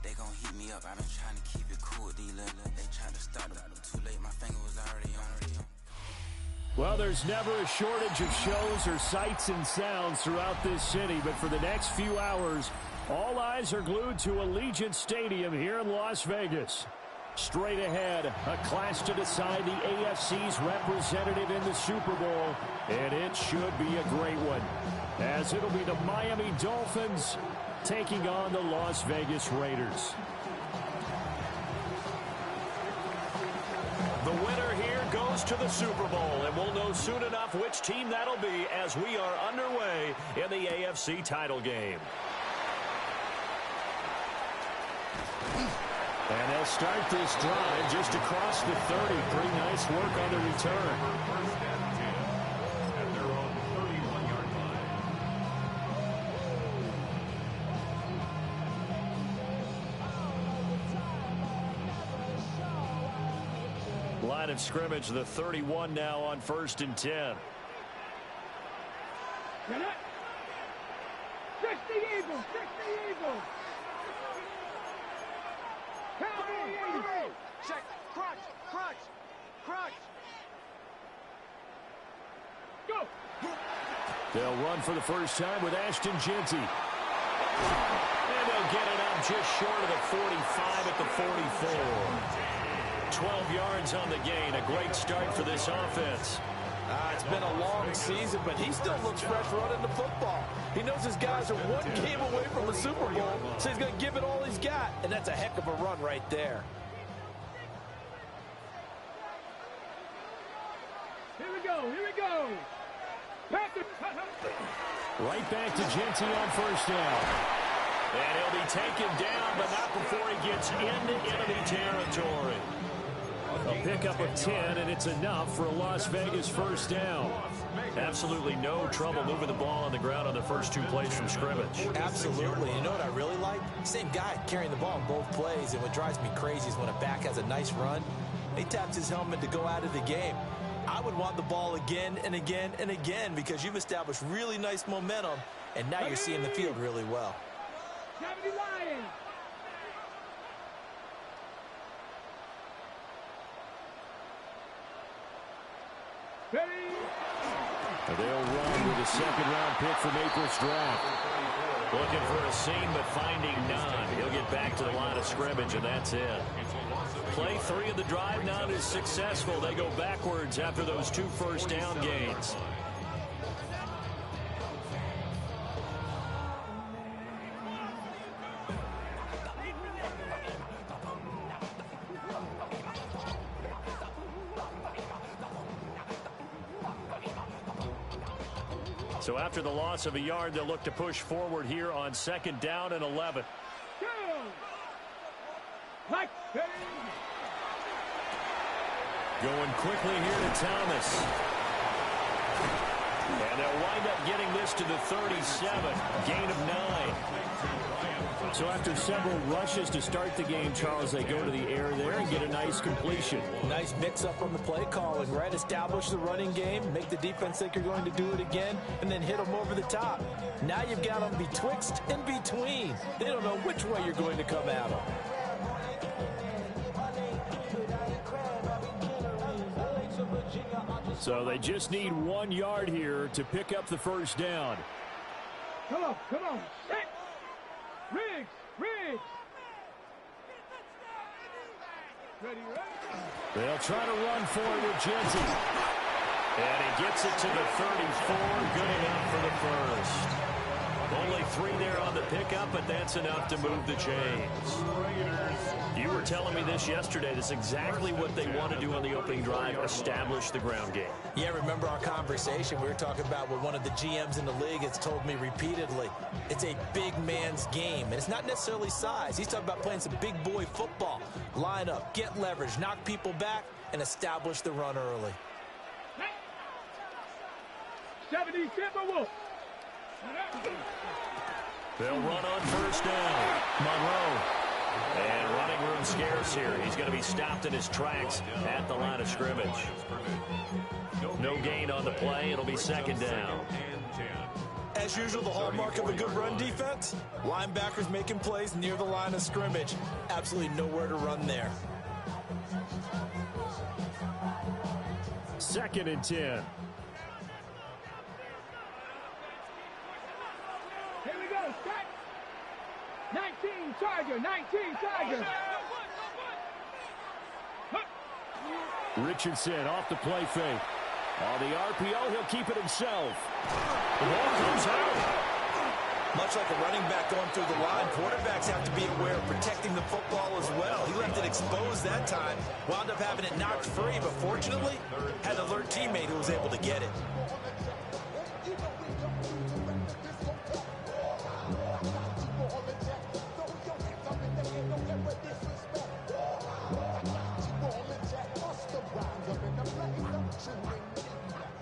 They gon' heat me up. I've been trying to keep it cool. They tried to start it. Too late. My finger was already on. Well, there's never a shortage of shows or sights and sounds throughout this city, but for the next few hours, all eyes are glued to Allegiant Stadium here in Las Vegas. Straight ahead, a clash to decide the AFC's representative in the Super Bowl, and it should be a great one, as it'll be the Miami Dolphins taking on the Las Vegas Raiders. The winner here goes to the Super Bowl, and we'll know soon enough which team that'll be as we are underway in the AFC title game. And they'll start this drive just across the 30. Pretty nice work on the return. At their own 31-yard line. Line of scrimmage, the 31 now on 1st and 10. Get it. Fix the Eagles. Fix the Eagles. Check. Crunch. Crunch. Crunch. Go. They'll run for the first time with Ashton Jeanty. And they'll get it up just short of the 45 at the 44. 12 yards on the gain. A great start for this offense. It's been a long season, but he still looks fresh running the football. He knows his guys are one game away from the Super Bowl, so he's going to give it all he's got, and that's a heck of a run right there. Here we go. Here we go. Right back to Jeanty on first down. And he'll be taken down, but not before he gets into enemy territory. A pickup of 10, and it's enough for a Las Vegas first down. Absolutely no trouble moving the ball on the ground on the first two plays from scrimmage. Absolutely. You know what I really like? Same guy carrying the ball in both plays, and what drives me crazy is when a back has a nice run, he taps his helmet to go out of the game. I would want the ball again and again and again because you've established really nice momentum, and now you're seeing the field really well. 70 Lions. They'll run with a second-round pick from April's draft. Looking for a seam, but finding none. He'll get back to the line of scrimmage, and that's it. Play 3 of the drive not as successful. They go backwards after those 2 first down gains. So after the loss of a yard, they'll look to push forward here on 2nd down and 11. Going quickly here to Thomas. And they'll wind up getting this to the 37. Gain of 9. So after several rushes to start the game, Charles, they go to the air there and get a nice completion. Nice mix-up on the play calling, right? Establish the running game, make the defense think you're going to do it again, and then hit them over the top. Now you've got them betwixt and between. They don't know which way you're going to come at them. So they just need 1 yard here to pick up the first down. Come on, come on. Set. Riggs, Riggs. Ready, ready. They'll try to run for it with Jeanty. And he gets it to the 34. Good enough for the first. Only 3 there on the pickup, but that's enough to move the chains. You were telling me this yesterday. This is exactly what they want to do on the opening drive, establish the ground game. Yeah, remember our conversation? We were talking about what one of the GMs in the league has told me repeatedly. It's a big man's game, and it's not necessarily size. He's talking about playing some big boy football. Line up, get leverage, knock people back, and establish the run early. 70 Timberwolves. They'll run on first down. Monroe And running room scarce here. He's going to be stopped in his tracks at the line of scrimmage. No gain on the play. It'll be second down. As usual, the hallmark of a good run defense, linebackers making plays near the line of scrimmage. Absolutely nowhere to run there. 2nd and 10. Here we go, Scott. 19 Tiger, 19 Tiger. Richardson off the play fake. On the RPO, he'll keep it himself. The ball comes out. Much like a running back going through the line, quarterbacks have to be aware of protecting the football as well. He left it exposed that time, wound up having it knocked free, but fortunately, had an alert teammate who was able to get it.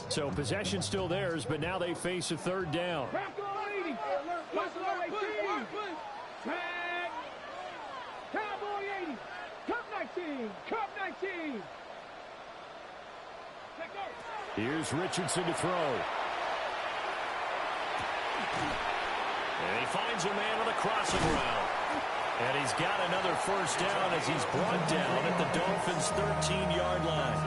So possession still theirs, but now they face a 3rd down. Cowboy 80. Cup 19. Cup 19. Here's Richardson to throw. And he finds a man with a crossing route. And he's got another 1st down as he's brought down at the Dolphins' 13-yard line.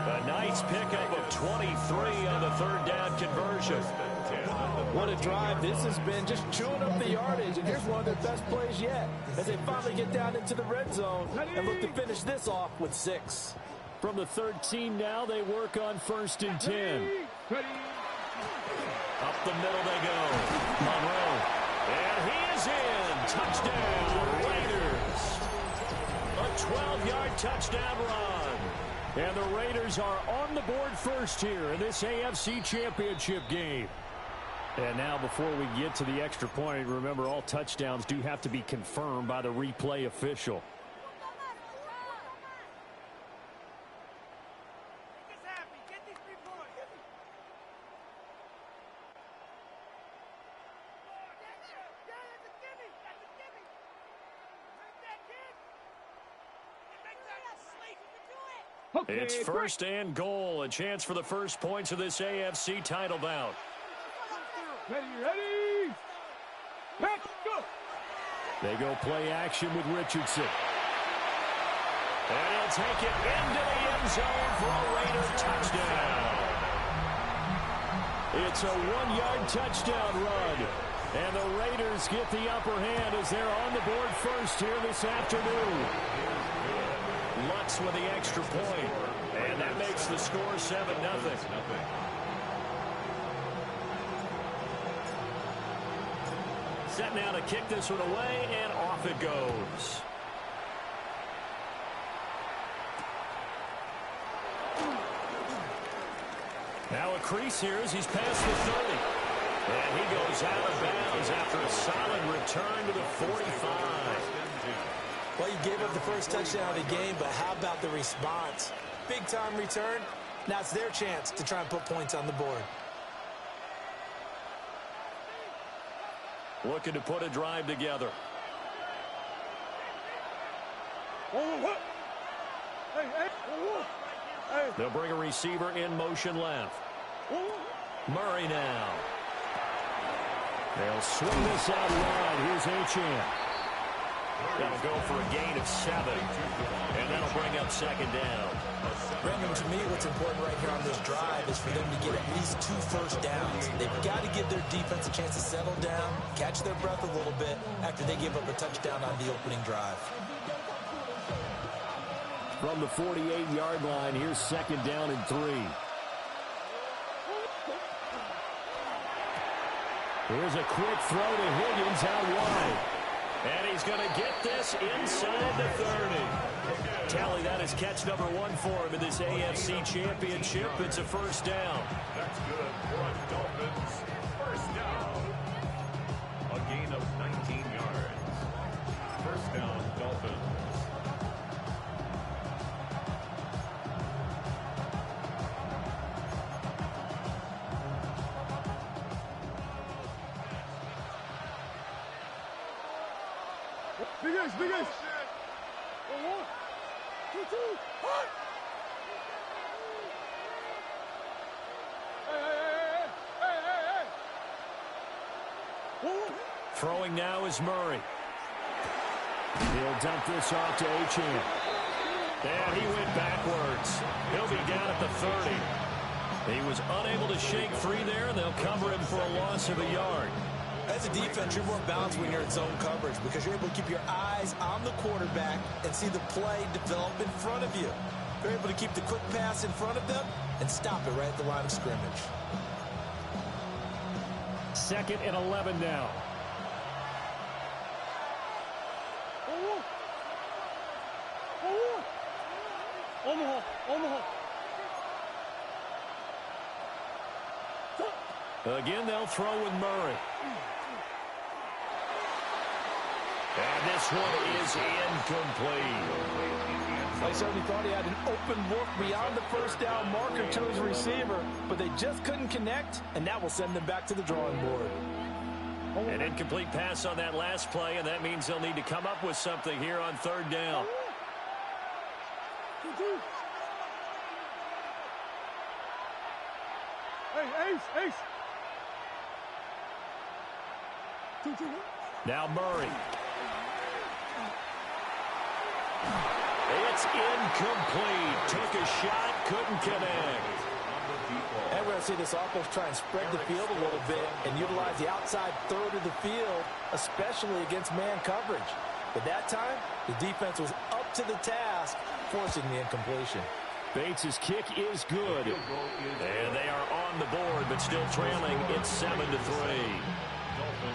A nice pickup of 23 on the 3rd down conversion. What a drive this has been, just chewing up the yardage. And here's one of their best plays yet as they finally get down into the red zone and look to finish this off with 6. From the 13 now, they work on 1st and 10. Up the middle they go. Monroe. And he is in. Touchdown, Raiders. A 12-yard touchdown run. And the Raiders are on the board first here in this AFC Championship game. And now before we get to the extra point, remember all touchdowns do have to be confirmed by the replay official. It's 1st and goal, a chance for the first points of this AFC title bout. Ready. Let's go. They go play action with Richardson. And he'll take it into the end zone for a Raider touchdown. It's a 1-yard touchdown run. And the Raiders get the upper hand as they're on the board first here this afternoon. Lutz with the extra point. And that makes the score 7-0. Set now to kick this one away, and off it goes. Now a crease here as he's past the 30. And he goes out of bounds after a solid return to the 45. Well, you gave up the first touchdown of the game, but how about the response? Big-time return. Now it's their chance to try and put points on the board. Looking to put a drive together. They'll bring a receiver in motion left. Murray now. They'll swing this out wide. Here's Achane. That'll go for a gain of 7. And that'll bring up 2nd down. Brendan, to me, what's important right here on this drive is for them to get at least 2 first downs. They've got to give their defense a chance to settle down, catch their breath a little bit after they give up a touchdown on the opening drive. From the 48-yard line, here's 2nd down and 3. Here's a quick throw to Higgins out wide. And he's going to get this inside the 30. Tally, that is catch number 1 for him in this AFC Championship. It's a 1st down. That's good for the Dolphins. 1st down. A gain of 19 yards. 1st down, Dolphins. Big ace, big ace. Throwing now is Murray. He'll dump this off to Achane. And he went backwards. He'll be down at the 30. He was unable to shake free there, and they'll cover him for a loss of a yard. As a defense, you're more balanced when you're in zone coverage because you're able to keep your eyes on the quarterback and see the play develop in front of you. You're able to keep the quick pass in front of them and stop it right at the line of scrimmage. 2nd and 11 now. Again, they'll throw with Murray. And this one is incomplete. I certainly thought he had an open look beyond the first down marker to his receiver, but they just couldn't connect, and that will send them back to the drawing board. An incomplete pass on that last play, and that means they'll need to come up with something here on 3rd down. Ace. Now Murray. It's incomplete. Took a shot, couldn't connect. And we're going to see this offense try and spread the field a little bit and utilize the outside third of the field, especially against man coverage. But that time, the defense was up to the task, forcing the incompletion. Bates' kick is good. And they are on the board, but still trailing. It's 7-3.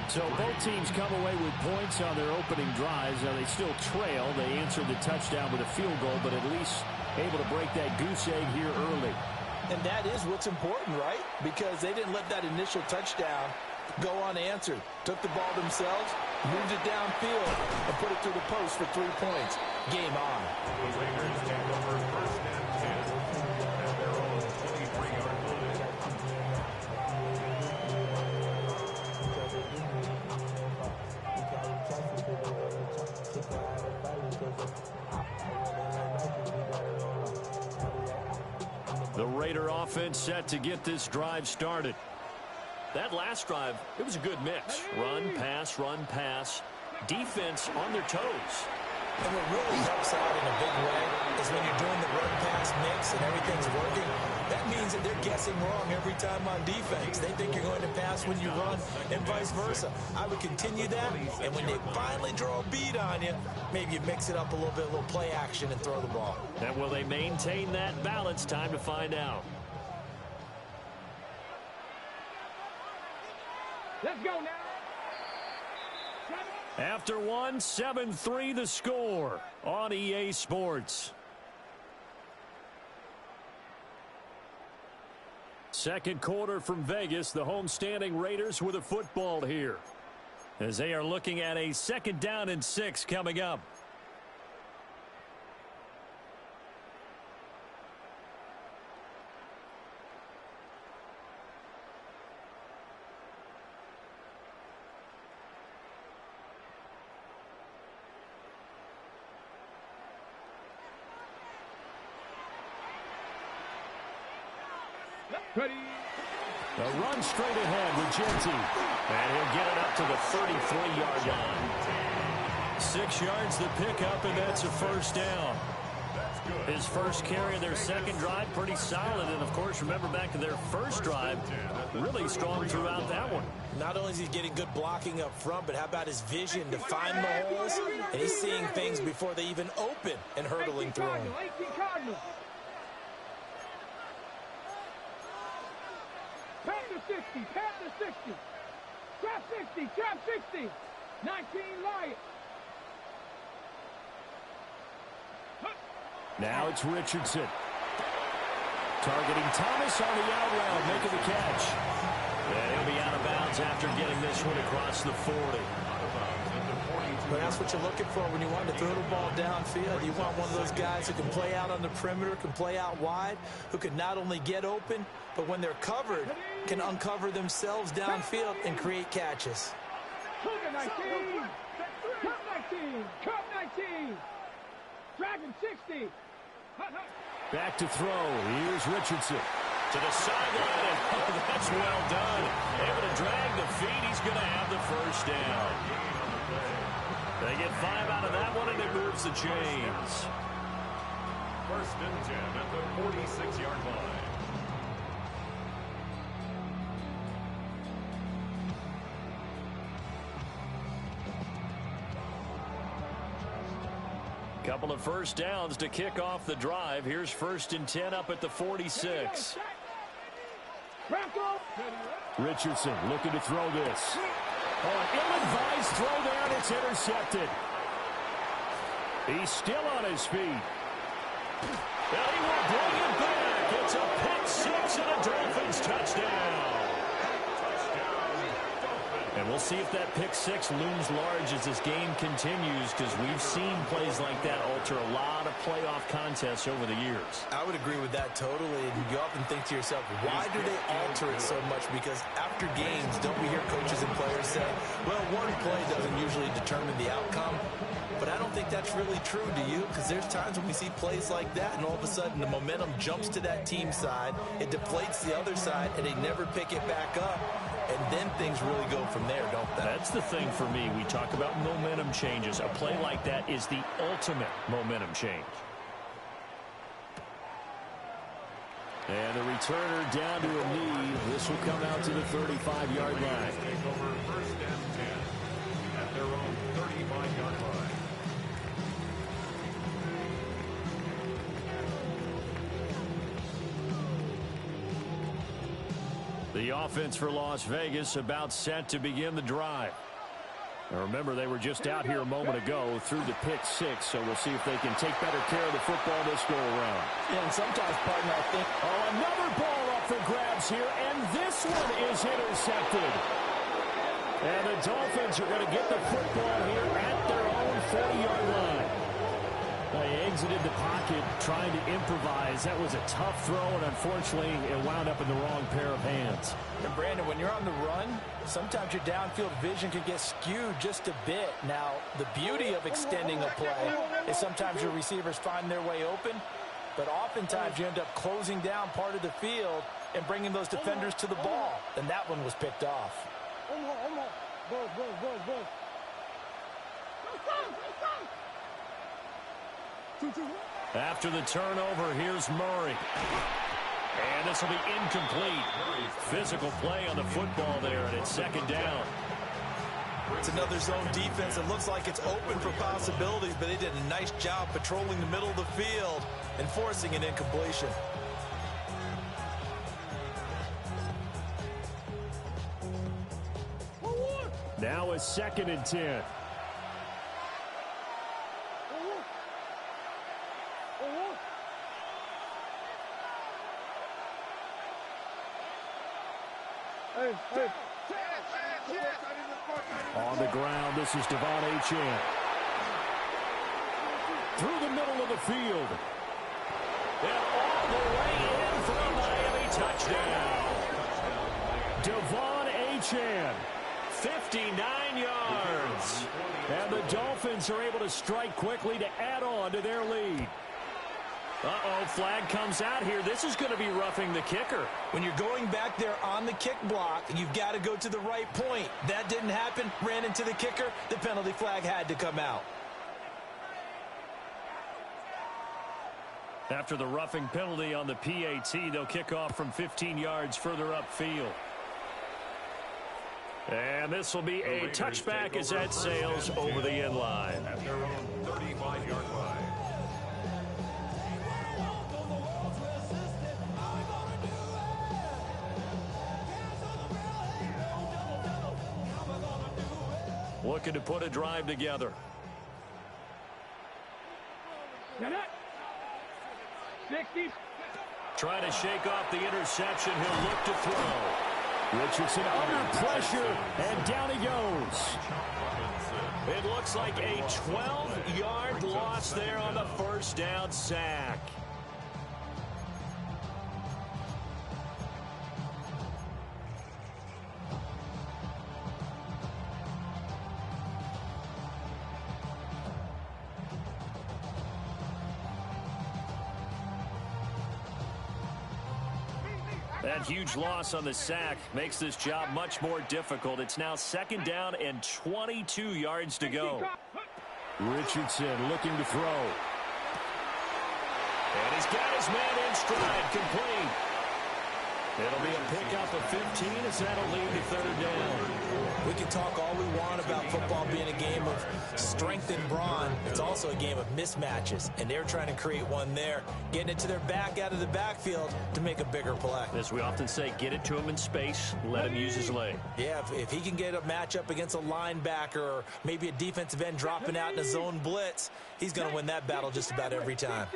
So both teams come away with points on their opening drives. Now they still trail. They answered the touchdown with a field goal, but at least able to break that goose egg here early. And that is what's important, right? Because they didn't let that initial touchdown go unanswered. Took the ball themselves, moved it downfield, and put it through the post for 3 points. Game on. The Raiders take over 1st and 10 at their own 23-yard line. The Raider offense set to get this drive started. That last drive, it was a good mix. Run, pass. Defense on their toes. And what really helps out in a big way is when you're doing the run-pass mix and everything's working, that means that they're guessing wrong every time on defense. They think you're going to pass when you run and vice versa. I would continue that, and when they finally draw a beat on you, maybe you mix it up a little bit, a little play action, and throw the ball. And will they maintain that balance? Time to find out. Let's go now. After 1, 7-3 the score on EA Sports. Second quarter from Vegas, the homestanding Raiders with a football here, as they are looking at a 2nd down and 6 coming up. Ready. A run straight ahead with Genty. And he'll get it up to the 33-yard line. 6 yards the pickup, and that's a 1st down. His first carry of their second drive, pretty solid. And, of course, remember back to their first drive, really strong throughout that one. Not only is he getting good blocking up front, but how about his vision to find the holes? And he's seeing things before they even open and hurdling through them. 18 Cardinals. Pat to 60, pat to 60. Trap 60, trap 60. 19 Lions. Now it's Richardson. Targeting Thomas on the out route, making the catch. And he'll be out of bounds after getting this one across the 40. But that's what you're looking for when you want to throw the ball downfield. You want one of those guys who can play out on the perimeter, can play out wide, who can not only get open, but when they're covered, can uncover themselves downfield and create catches. Cut 19. Cut 19. Cut 19. Dragon 60. Back to throw. Here's Richardson. To the sideline, and that's well done. Able to drag the feet. He's going to have the first down. They get 5 out of that one, and it moves the chains. First and 10 at the 46-yard line. Couple of first downs to kick off the drive. Here's first and 10 up at the 46. Richardson looking to throw this. Oh, an ill-advised throw there, and it's intercepted. He's still on his feet. And he will bring it back. It's a pick six and a Dolphins touchdown. And we'll see if that pick six looms large as this game continues, because we've seen plays like that alter a lot of playoff contests over the years. I would agree with that totally. And you often think to yourself, why do they alter it so much? Because after games, don't we hear coaches and players say, well, one play doesn't usually determine the outcome. But I don't think that's really true, do you? Because there's times when we see plays like that, and all of a sudden the momentum jumps to that team side, it deflates the other side, and they never pick it back up. And then things really go from there, don't they? That's the thing for me. We talk about momentum changes. A play like that is the ultimate momentum change. And the returner down to a knee. This will come out to the 35-yard line. Take over first and 10 at their own 35-yard line. The offense for Las Vegas about set to begin the drive. Now remember, they were just out here a moment ago through the pick six, so we'll see if they can take better care of the football this go around. Yeah, and sometimes, partner, I think, another ball up for grabs here, and this one is intercepted. And the Dolphins are going to get the football here at their own 40-yard line. They exited the pocket trying to improvise. That was a tough throw, and unfortunately, it wound up in the wrong pair of hands. And Brandon, when you're on the run, sometimes your downfield vision can get skewed just a bit. Now, the beauty of extending a play is sometimes your receivers find their way open, but oftentimes you end up closing down part of the field and bringing those defenders to the ball. And that one was picked off. After the turnover, here's Murray. And this will be incomplete. Physical play on the football there, and it's second down. It's another zone defense that looks like it's open for possibilities, but they did a nice job patrolling the middle of the field and forcing an incompletion. Now a second and 10. On the ground, this is Devon Achane. Through the middle of the field. And all the way in for a Miami touchdown. Devon Achane. 59 yards. And the Dolphins are able to strike quickly to add on to their lead. Uh-oh, flag comes out here. This is going to be roughing the kicker. When you're going back there on the kick block, you've got to go to the right point. That didn't happen. Ran into the kicker. The penalty flag had to come out. After the roughing penalty on the PAT, they'll kick off from 15 yards further upfield. And this will be a touchback as that sails over the end line. At their own 35-yard line. Looking to put a drive together. Trying to shake off the interception. He'll look to throw. Richardson under pressure, and down he goes. It looks like a 12-yard loss there on the first down sack. That huge loss on the sack makes this job much more difficult. It's now 2nd down and 22 yards to go. Richardson looking to throw. And he's got his man in stride, complete. It'll be a pickup of 15 as that'll lead to 3rd down. We can talk all we want about football being a game of strength and brawn. It's also a game of mismatches, and they're trying to create one there, getting it to their back out of the backfield to make a bigger play. As we often say, get it to him in space, let him use his leg. Yeah, if he can get a matchup against a linebacker or maybe a defensive end dropping out in a zone blitz, he's going to win that battle just about every time.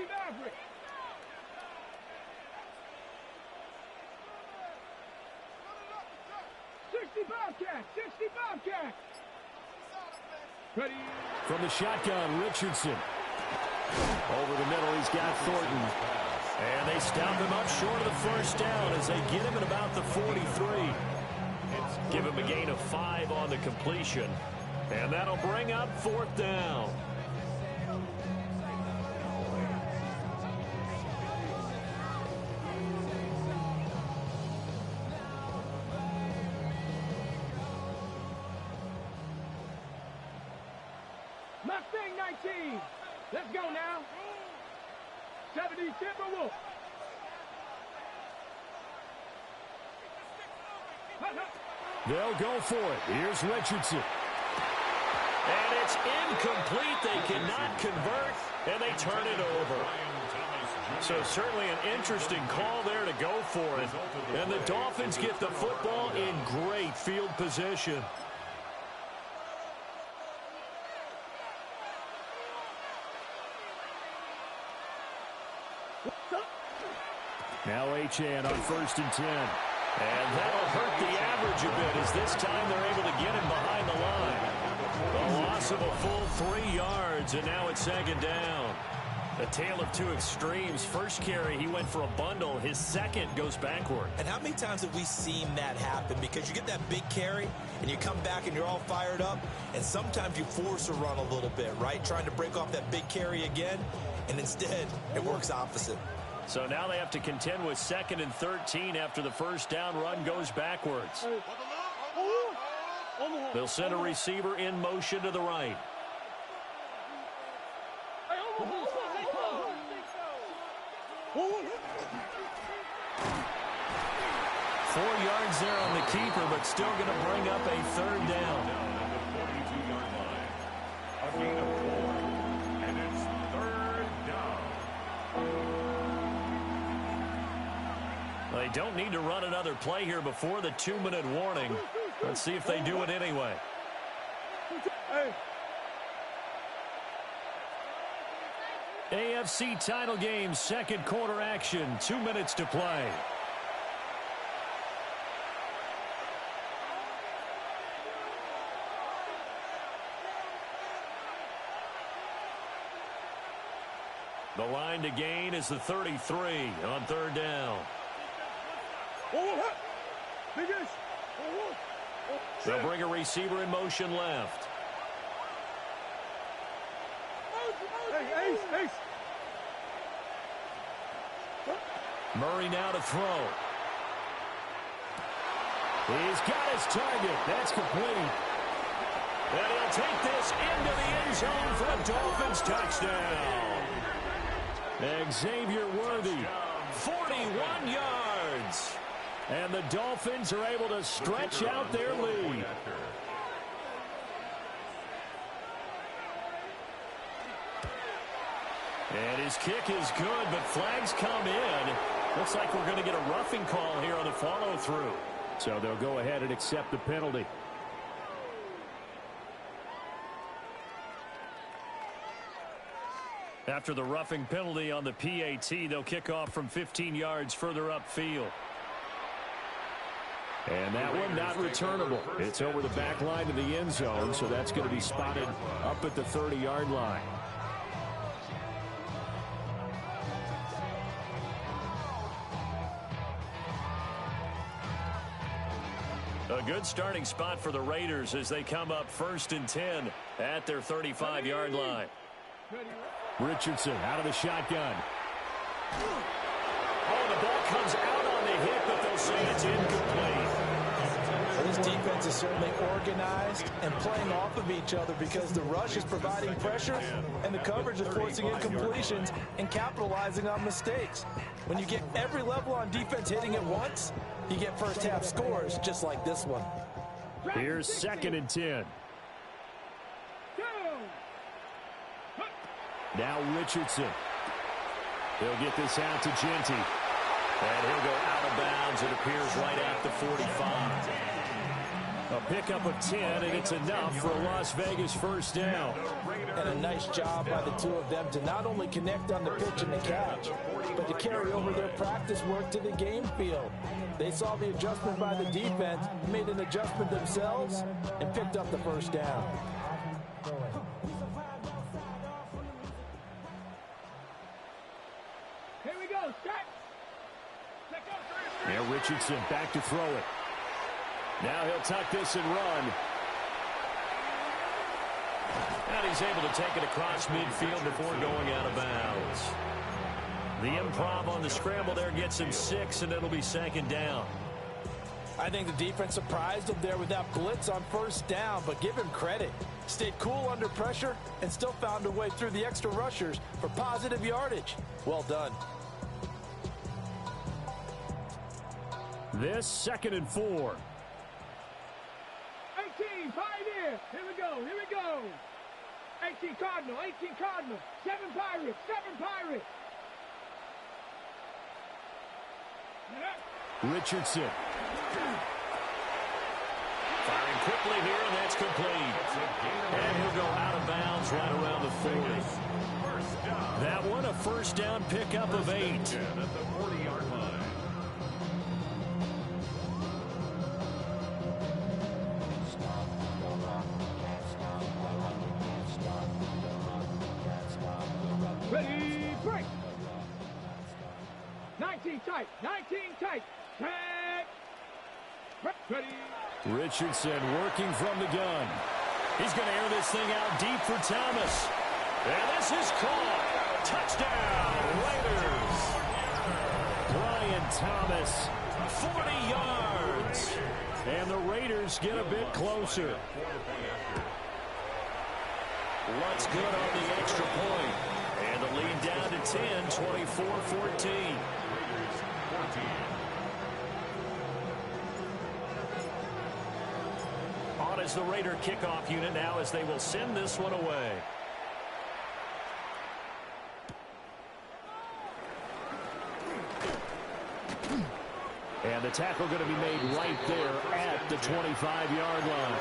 65 catch. Ready. From the shotgun, Richardson. Over the middle, he's got Thornton. And they stop him up short of the 1st down as they get him at about the 43. Give him a gain of 5 on the completion. And that'll bring up 4th down. Mustang 19. Let's go now. 70 Timberwolves. They'll go for it. Here's Richardson. And it's incomplete. They cannot convert, and they turn it over. So certainly an interesting call there to go for it. And the Dolphins get the football in great field position. Now Achane on 1st and 10. And that'll hurt the average a bit as this time they're able to get him behind the line. A loss of a full 3 yards, and now it's 2nd down. A tale of two extremes. First carry, he went for a bundle. His second goes backward. And how many times have we seen that happen? Because you get that big carry, and you come back and you're all fired up, and sometimes you force a run a little bit, right? Trying to break off that big carry again, and instead it works opposite. So now they have to contend with 2nd and 13 after the 1st down run goes backwards. They'll send a receiver in motion to the right. Four yards there on the keeper, but still going to bring up a 3rd down. At the 42-yard line. A gain of 4, and it's 3rd down. They don't need to run another play here before the 2-minute warning. Let's see if they do it anyway. AFC title game, 2nd quarter action, 2 minutes to play. The line to gain is the 33 on 3rd down. They'll bring a receiver in motion left. Murray now to throw. He's got his target. That's complete. And he'll take this into the end zone for a Dolphins touchdown. Xavier Worthy. 41 yards. And the Dolphins are able to stretch out their lead. And his kick is good, but flags come in. Looks like we're going to get a roughing call here on the follow-through. So they'll go ahead and accept the penalty. After the roughing penalty on the PAT, they'll kick off from 15 yards further upfield. And that one not returnable. It's over the back line of the end zone, so that's going to be spotted up at the 30-yard line. A good starting spot for the Raiders as they come up 1st and 10 at their 35-yard line. Richardson out of the shotgun. Oh, the ball comes out on the hit, but they'll say it's incomplete. This defense is certainly organized and playing off of each other because the rush is providing pressure and the coverage is forcing incompletions and capitalizing on mistakes. When you get every level on defense hitting at once, you get first half scores just like this one. Here's 2nd and 10. Now Richardson. He'll get this out to Genty. And he'll go out of bounds, it appears, right at the 45. A pickup of 10, and it's enough for a Las Vegas first down. And a nice job by the two of them to not only connect on the pitch and the catch, but to carry over their practice work to the game field. They saw the adjustment by the defense, made an adjustment themselves, and picked up the first down. Here we go, set. Now Richardson back to throw it. Now he'll tuck this and run. And he's able to take it across midfield before going out of bounds. The improv on the scramble there gets him 6, and it'll be 2nd down. I think the defense surprised him there with that blitz on first down, but give him credit. Stayed cool under pressure and still found a way through the extra rushers for positive yardage. Well done. This 2nd and 4. 18, Pioneer. Here we go, here we go. 18 Cardinal, 18 Cardinal. 7 Pirates, 7 Pirates. Richardson. Firing quickly here, and that's complete. And he'll go out of bounds right around the 40. That one, a first down pickup of 8. At the 40-yard line. Ready, break. 19 tight, 19 tight. Tag. Ready. Richardson working from the gun. He's going to air this thing out deep for Thomas. And this is caught. Touchdown, Raiders. Brian Thomas. 40 yards. And the Raiders get a bit closer. What's good on the extra point? And the lead down to 10, 24-14. On as the Raider kickoff unit now as they will send this one away. And the tackle going to be made right there at the 25-yard line.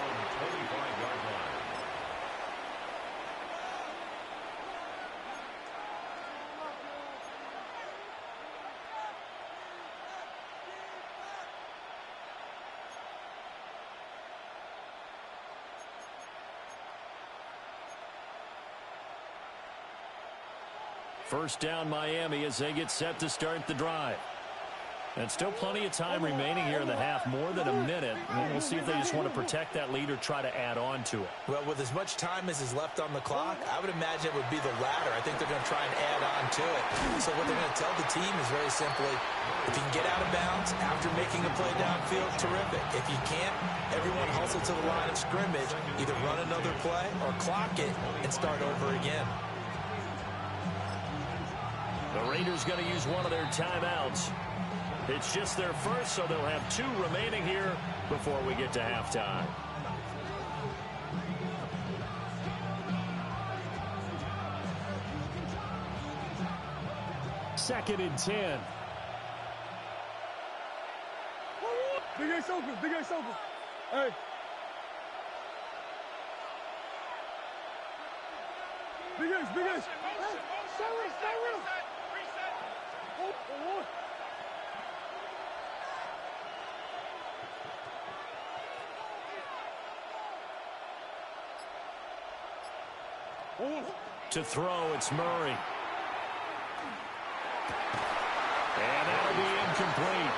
First down Miami as they get set to start the drive. And still plenty of time remaining here in the half, more than a minute. And we'll see if they just want to protect that lead or try to add on to it. Well, with as much time as is left on the clock, I would imagine it would be the latter. I think they're going to try and add on to it. So what they're going to tell the team is very simply, if you can get out of bounds after making a play downfield, terrific. If you can't, everyone hustle to the line of scrimmage, either run another play or clock it and start over again. The Raiders going to use one of their timeouts. It's just their first, so they'll have 2 remaining here before we get to halftime. Second and 10. Big Ace open, Big Ace open. Hey. Big Ace, Big Ace. Stay with him. To throw, it's Murray. And that'll be incomplete.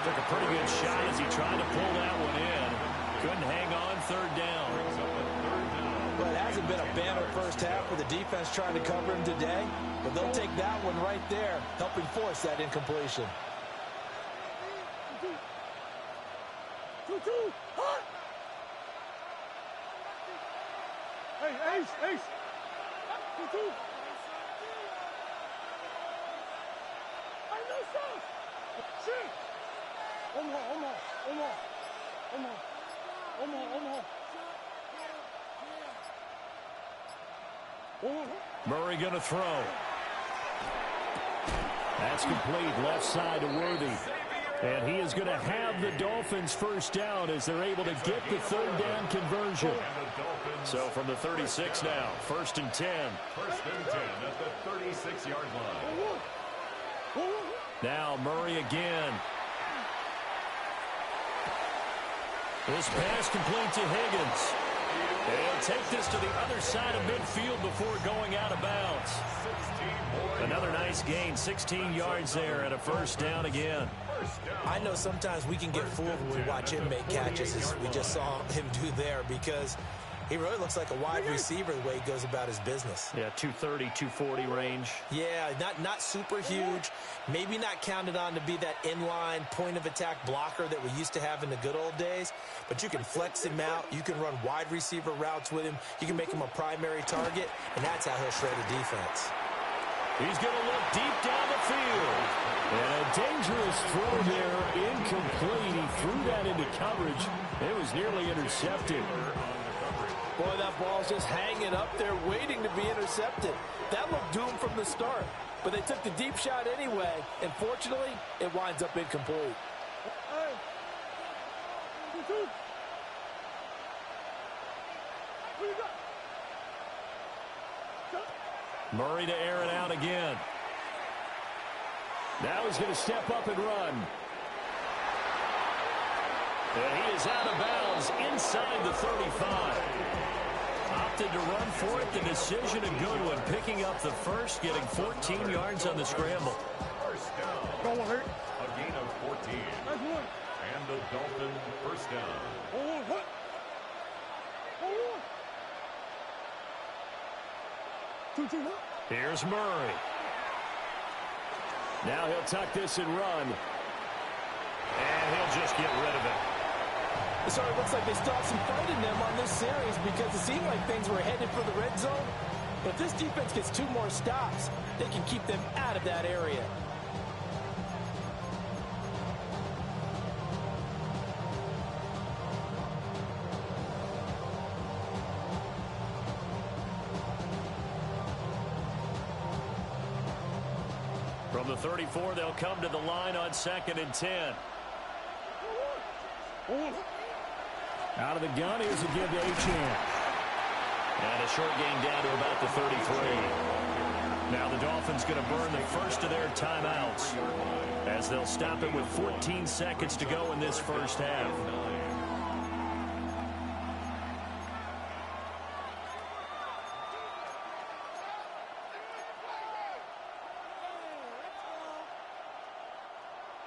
Took a pretty good shot as he tried to pull that one in. Couldn't hang on, 3rd down. Well, it hasn't been a banner first half with the defense trying to cover him today, but they'll take that one right there, helping force that incompletion. 2-2, hot! Hey, Ace! 2-2. I know so! Shit! Omaha. Murray going to throw. That's complete, left side to Worthy. And he is going to have the Dolphins first down as they're able to get the third down conversion. So from the 36 now, 1st and 10. 1st and 10 at the 36-yard line. Now Murray again. This pass complete to Higgins. They'll take this to the other side of midfield before going out of bounds. Another nice gain, 16 yards there and a first down again. I know sometimes we can get fooled when we watch him make catches, as we just saw him do there, because he really looks like a wide receiver the way he goes about his business. Yeah, 230, 240 range. Yeah, not super huge. Maybe not counted on to be that inline point-of-attack blocker that we used to have in the good old days. But you can flex him out. You can run wide receiver routes with him. You can make him a primary target, and that's how he'll shred a defense. He's going to look deep down the field. And a dangerous throw there, incomplete. He threw that into coverage. It was nearly intercepted. Boy, that ball's just hanging up there waiting to be intercepted. That looked doomed from the start. But they took the deep shot anyway, and fortunately, it winds up incomplete. Murray to air it out again. Now he's going to step up and run. And he is out of bounds inside the 35. Opted to run for it. The decision a good one. Picking up the first, getting 14 yards on the scramble. First down. A gain of 14. And the Dolphins first down. Here's Murray. Now he'll tuck this and run. And he'll just get rid of it. So it looks like they still have some fight in them on this series, because it seemed like things were headed for the red zone. But if this defense gets 2 more stops, they can keep them out of that area. From the 34, they'll come to the line on 2nd and 10. Out of the gun, here's a give to Achane. And a short gain down to about the 33. Now the Dolphins going to burn the first of their timeouts, as they'll stop it with 14 seconds to go in this first half.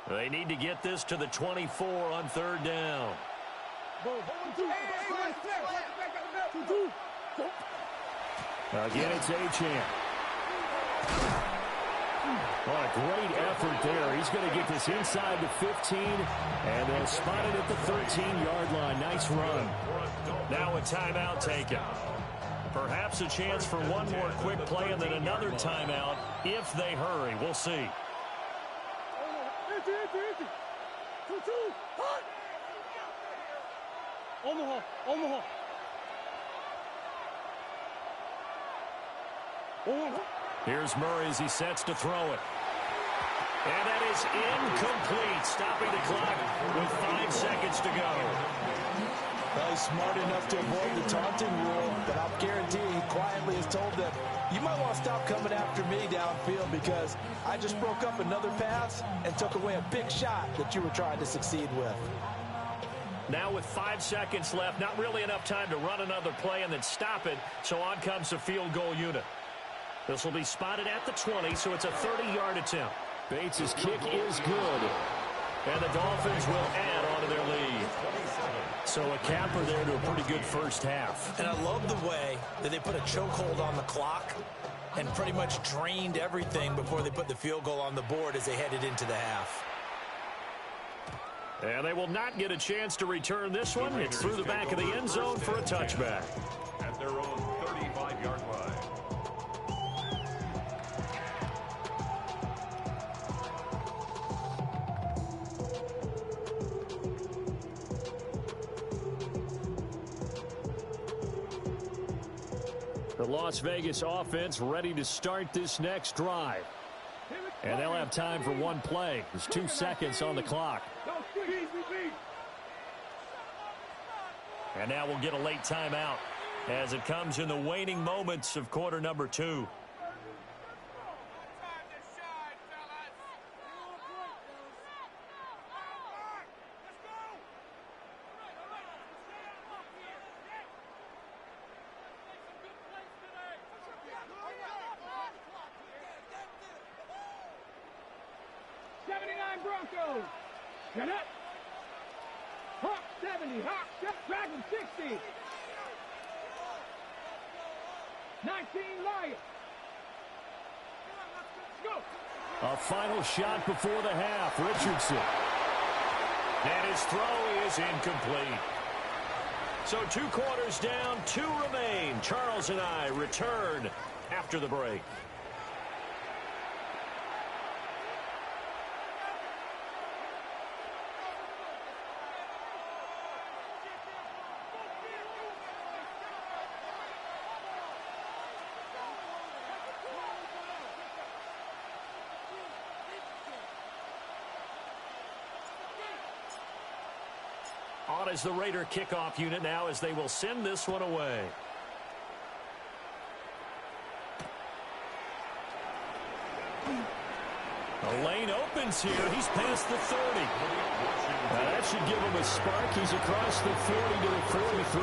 They need to get this to the 24 on 3rd down. Again, it's Achane. What a great effort there. He's going to get this inside the 15, and they'll spot it at the 13-yard line. Nice run. Now a timeout taken. Perhaps a chance for one more quick play and then another timeout if they hurry. We'll see. Omaha. Here's Murray as he sets to throw it. And that is incomplete, stopping the clock with 5 seconds to go. Well, he's smart enough to avoid the taunting rule, but I'll guarantee he quietly has told them, you might want to stop coming after me downfield, because I just broke up another pass and took away a big shot that you were trying to succeed with. Now with 5 seconds left, not really enough time to run another play and then stop it, so on comes the field goal unit. This will be spotted at the 20, so it's a 30-yard attempt. Bates' kick is good. And the Dolphins will add on to their lead. So a capper there to a pretty good first half. And I love the way that they put a chokehold on the clock and pretty much drained everything before they put the field goal on the board as they headed into the half. And they will not get a chance to return this one. It's through the back of the end zone for a touchback. At their own 35-yard line. The Las Vegas offense ready to start this next drive. And they'll have time for one play. There's 2 seconds on the clock. And now we'll get a late timeout as it comes in the waning moments of quarter number 2. Broncos. Get up. Hawk 70. Hawk Dragon 60. 19 Lions. Go. A final shot before the half. Richardson. And his throw is incomplete. So 2 quarters down, 2 remain. Charles and I return after the break. On is the Raider kickoff unit now as they will send this one away. The lane opens here. He's past the 30. Now that should give him a spark. He's across the 40 to the 43.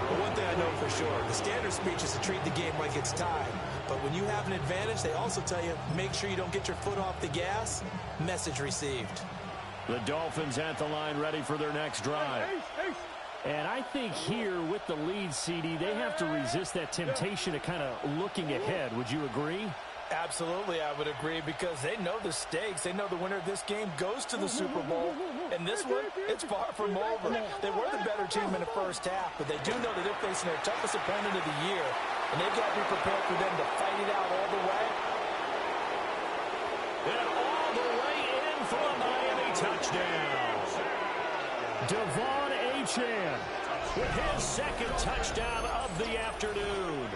Well, one thing I know for sure, the standard speech is to treat the game like it's tied. But when you have an advantage, they also tell you, make sure you don't get your foot off the gas. Message received. The Dolphins at the line ready for their next drive. And I think here with the lead, CD, they have to resist that temptation of kind of looking ahead. Would you agree? Absolutely, I would agree, because they know the stakes. They know the winner of this game goes to the Super Bowl. And this one, it's far from over. They were the better team in the first half, but they do know that they're facing their toughest opponent of the year. And they've got to be prepared for them to fight it out all the way. And all the way in for a Miami touchdown. Devon Achane with his second touchdown of the afternoon.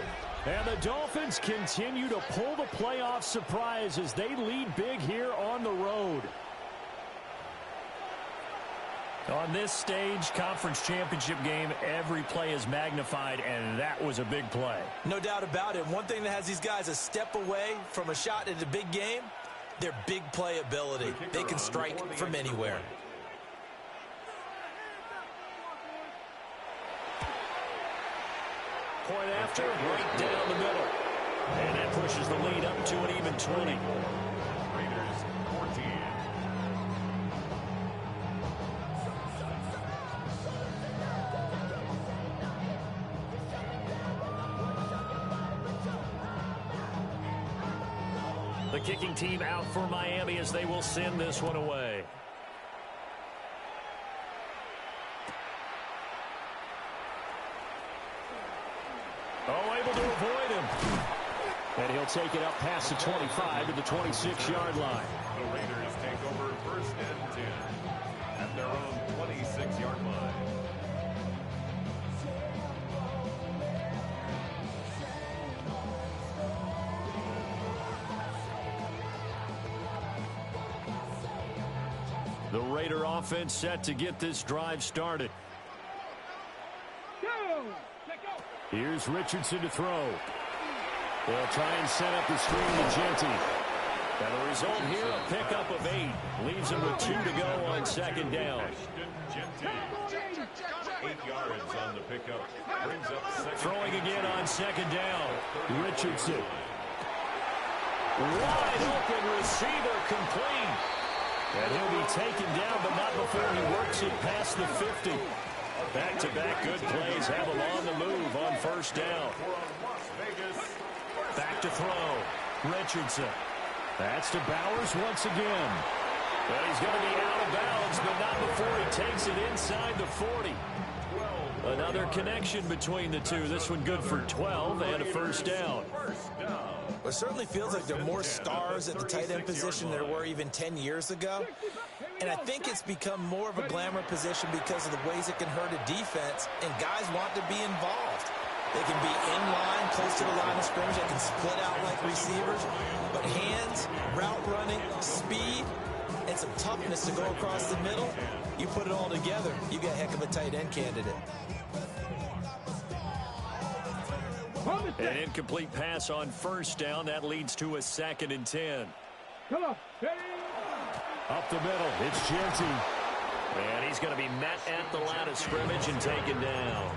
And the Dolphins continue to pull the playoff surprise as they lead big here on the road. On this stage, conference championship game, every play is magnified, and that was a big play. No doubt about it. One thing that has these guys a step away from a shot at a big game, their big play ability. They can strike from anywhere. Point after, right down the middle. And that pushes the lead up to an even 20. Raiders 14. The kicking team out for Miami as they will send this one away. Oh, able to avoid him. And he'll take it up past the 25 to the 26-yard line. The Raiders take over 1st and 10 at their own 26-yard line. The Raider offense set to get this drive started. Here's Richardson to throw. They'll try and set up the screen to Genty. And the result here, a pickup of 8. Leaves him with 2 to go on 2nd down. 8 yards on the pickup. Brings up 2nd. Throwing again on 2nd down. Richardson. Wide open receiver complete. And he'll be taken down, but not before he works it past the 50. Back-to-back good plays have him on the move on 1st down. Back to throw. Richardson. That's to Bowers once again. Well, he's going to be out of bounds, but not before he takes it inside the 40. Another connection between the two. This one good for 12 and a first down. Well, it certainly feels like there are more stars at the tight end position than there were even 10 years ago. And I think it's become more of a glamour position because of the ways it can hurt a defense, and guys want to be involved. They can be in line, close to the line of scrimmage. They can split out like receivers. But hands, route running, speed, and some toughness to go across the middle, you put it all together, you get a heck of a tight end candidate. An incomplete pass on first down. That leads to a 2nd and 10. Come on. Up the middle, it's Genty. And he's going to be met at the line of scrimmage and taken down.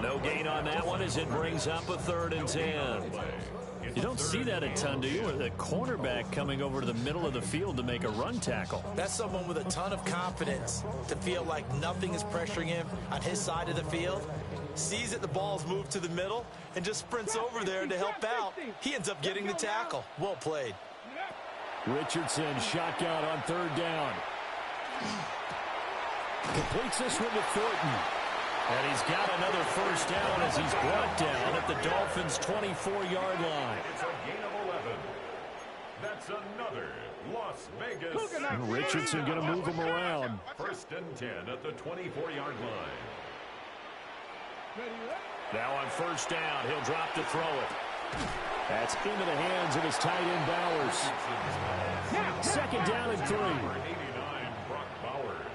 No gain on that one as it brings up a 3rd and 10. You don't see that a ton, do you? With a cornerback coming over to the middle of the field to make a run tackle. That's someone with a ton of confidence to feel like nothing is pressuring him on his side of the field. Sees that the ball's moved to the middle and just sprints over there to help out. He ends up getting the tackle. Well played. Richardson shotgun on 3rd down. Completes this one to Thornton. And he's got another first down as he's brought down at the Dolphins' 24-yard line. It's a gain of 11. That's another Las Vegas. Richardson going to move him around. 1st and 10 at the 24-yard line. Now on first down, he'll drop to throw it. That's into the hands of his tight end Bowers. 2nd down and 3. Number 89, Brock Bowers.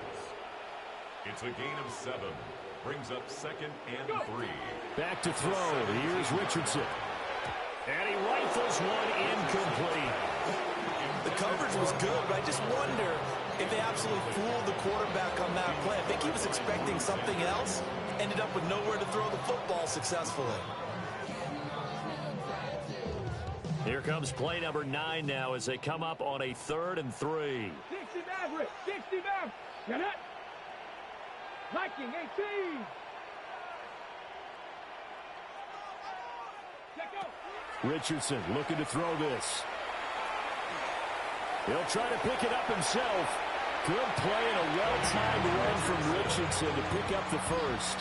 It's a gain of 7. Brings up 2nd and 3. Back to throw. Here's Richardson. And he rifles one incomplete. The coverage was good, but I just wonder if they absolutely fooled the quarterback on that play. I think he was expecting something else. Ended up with nowhere to throw the football successfully. Here comes play number 9 now as they come up on a 3rd and 3. 60 Maverick. 60 Maverick. Get it. Viking 18. Richardson looking to throw this. He'll try to pick it up himself. Good play and a well-timed run from Richardson to pick up the first.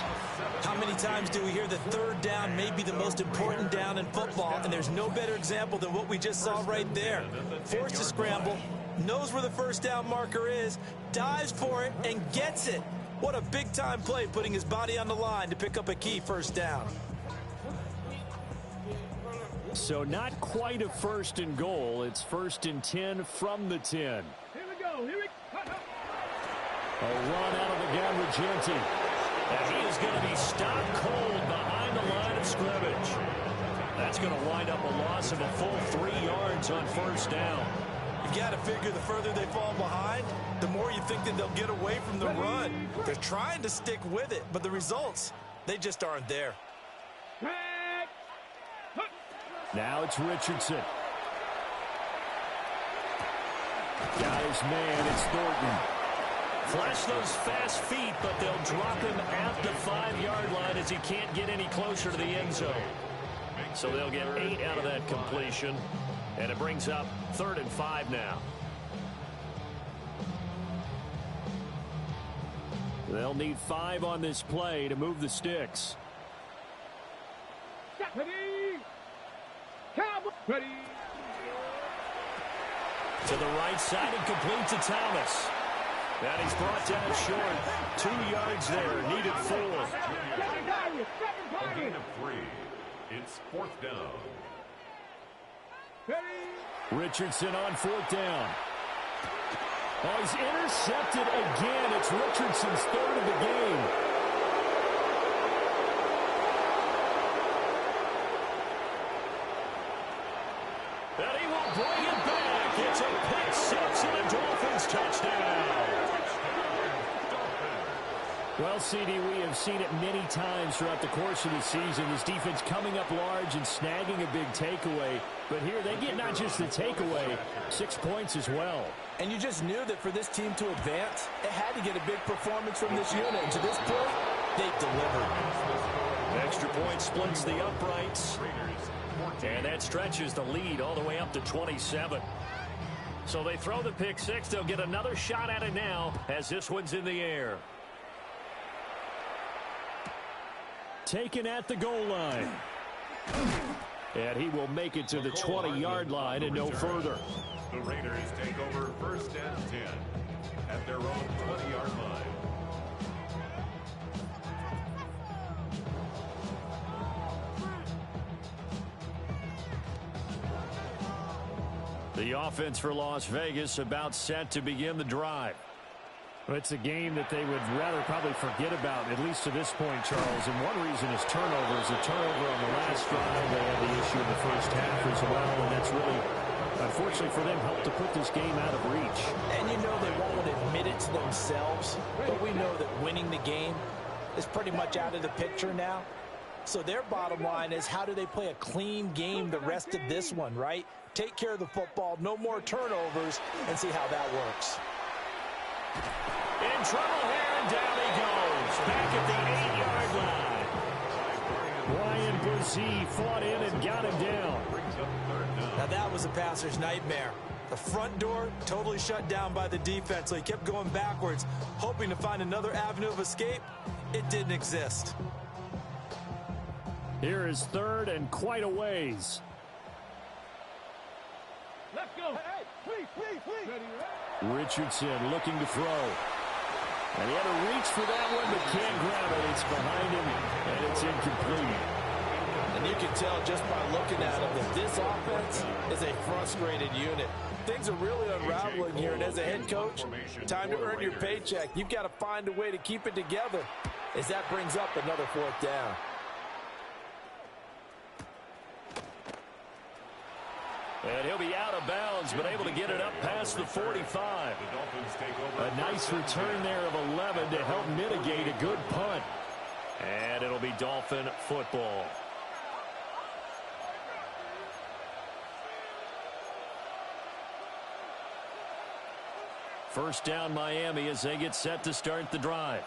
How many times do we hear that 3rd down may be the most important down in football, and there's no better example than what we just saw right there. Forced to scramble, knows where the first down marker is, dives for it, and gets it. What a big-time play, putting his body on the line to pick up a key first down. So not quite a 1st and goal. It's 1st and 10 from the 10. Here we go. Here we go. A run out of the gun with Genty. And he is going to be stopped cold behind the line of scrimmage. That's going to wind up a loss of a full 3 yards on first down. You've got to figure the further they fall behind, the more you think that they'll get away from the run. They're trying to stick with it, but the results, they just aren't there. Now it's Richardson. Got his man, it's Thornton. Flash those fast feet, but they'll drop him at the 5-yard line as he can't get any closer to the end zone. So they'll get 8 out of that completion, and it brings up 3rd and 5 now. They'll need 5 on this play to move the sticks. Ready. To the right side and complete to Thomas. And he's brought down short. 2 yards there. Needed 4. A gain of 3. It's 4th down. Richardson on 4th down. Oh, he's intercepted again. It's Richardson's 3rd of the game. And he will bring it back. It's a pick 6 and a Dolphins touchdown. Well, CD, we have seen it many times throughout the course of the season. This defense coming up large and snagging a big takeaway. But here they get not just the takeaway, 6 points as well. And you just knew that for this team to advance, it had to get a big performance from this unit. And to this point, they've delivered. Extra point splits the uprights. And that stretches the lead all the way up to 27. So they throw the pick six. They'll get another shot at it now as this one's in the air. Taken at the goal line. And he will make it to the 20-yard line and no further. The Raiders take over 1st and 10 at their own 20-yard line. The offense for Las Vegas about set to begin the drive. Well, it's a game that they would rather probably forget about, at least to this point, Charles. And one reason is turnovers. A turnover on the last drive. They had the issue in the first half as well. And that's really, unfortunately for them, helped to put this game out of reach. And you know they won't admit it to themselves. But we know that winning the game is pretty much out of the picture now. So their bottom line is, how do they play a clean game the rest of this one, right? Take care of the football, no more turnovers, and see how that works. In trouble here, and down he goes. Back at the 8-yard line. Ryan Brzee fought in and got him down. Now that was a passer's nightmare. The front door totally shut down by the defense, so he kept going backwards, hoping to find another avenue of escape. It didn't exist. Here is 3rd and quite a ways. Let's go. Hey, please. Richardson looking to throw. And he had to reach for that one, but can't grab it. It's behind him, and it's incomplete. And you can tell just by looking at him that this offense is a frustrated unit. Things are really unraveling here, and as a head coach, time to earn your paycheck. You've got to find a way to keep it together as that brings up another 4th down. And he'll be out of bounds, but able to get it up past the 45. A nice return there of 11 to help mitigate a good punt. And it'll be Dolphin football. First down Miami as they get set to start the drive.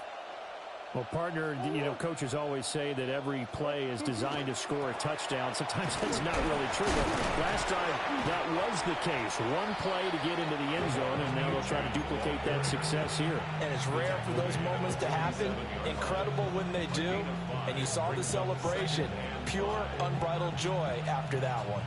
Well, partner, coaches always say that every play is designed to score a touchdown. Sometimes that's not really true. But last drive, that was the case. One play to get into the end zone, and now they'll try to duplicate that success here. And it's rare for those moments to happen. Incredible when they do. And you saw the celebration. Pure, unbridled joy after that one.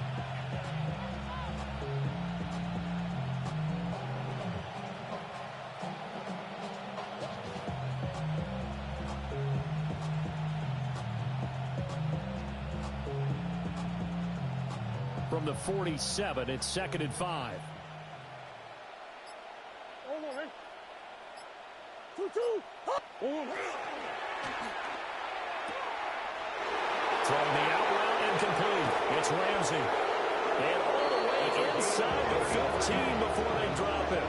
From the 47, it's 2nd and 5. From the out route, incomplete. It's Ramsey. And all the way inside the 15 before they drop it.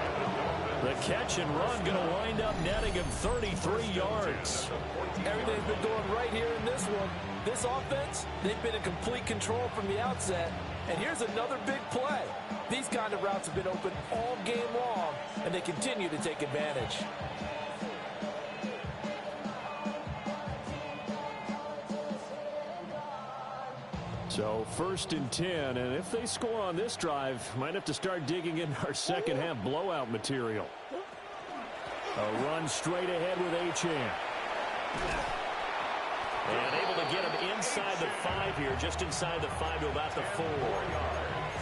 The catch and run going to wind up netting him 33 yards. Everything's been going right here in this one. This offense, they've been in complete control from the outset. And here's another big play. These kind of routes have been open all game long, and they continue to take advantage. So 1st and 10, and if they score on this drive, might have to start digging in our second half blowout material. A run straight ahead with Achane. And able to get him inside the 5 here, just inside the 5 to about the 4.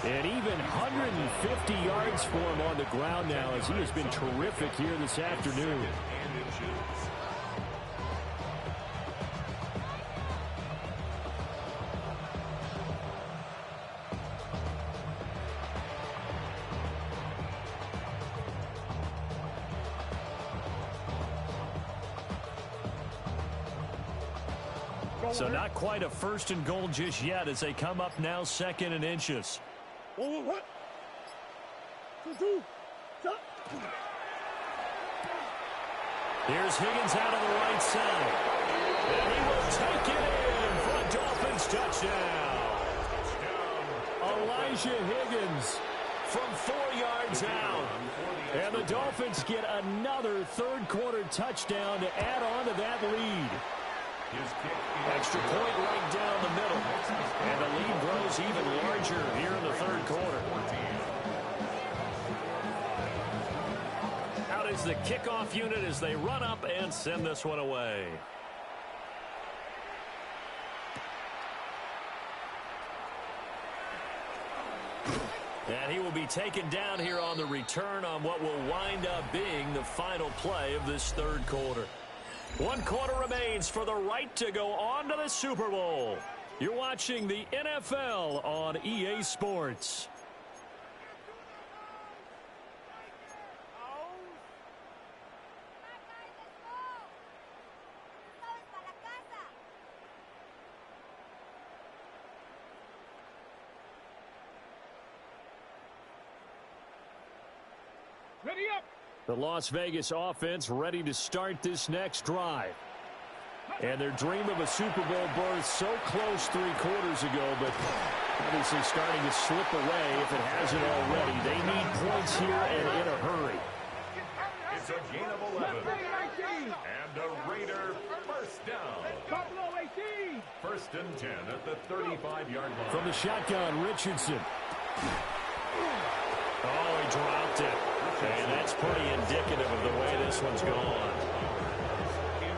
And even 150 yards for him on the ground now, as he has been terrific here this afternoon. So not quite a 1st and goal just yet as they come up now 2nd and inches. Here's Higgins out on the right side. And he will take it in for a Dolphins touchdown. Elijah Higgins from 4 yards out. And the Dolphins get another 3rd quarter touchdown to add on to that lead. Extra point right down the middle. And the lead grows even larger here in the 3rd quarter. is the kickoff unit as they run up and send this one away. And he will be taken down here on the return on what will wind up being the final play of this third quarter. 1 quarter remains for the right to go on to the Super Bowl. You're watching the NFL on EA Sports. Ready up. The Las Vegas offense ready to start this next drive. And their dream of a Super Bowl berth so close 3 quarters ago, but obviously starting to slip away if it hasn't already. They need points here and in a hurry. It's a gain of 11. And a Raider first down. Buffalo 18. First and 10 at the 35-yard line. From the shotgun, Richardson. Oh, he dropped it. And that's pretty indicative of the way this one's gone.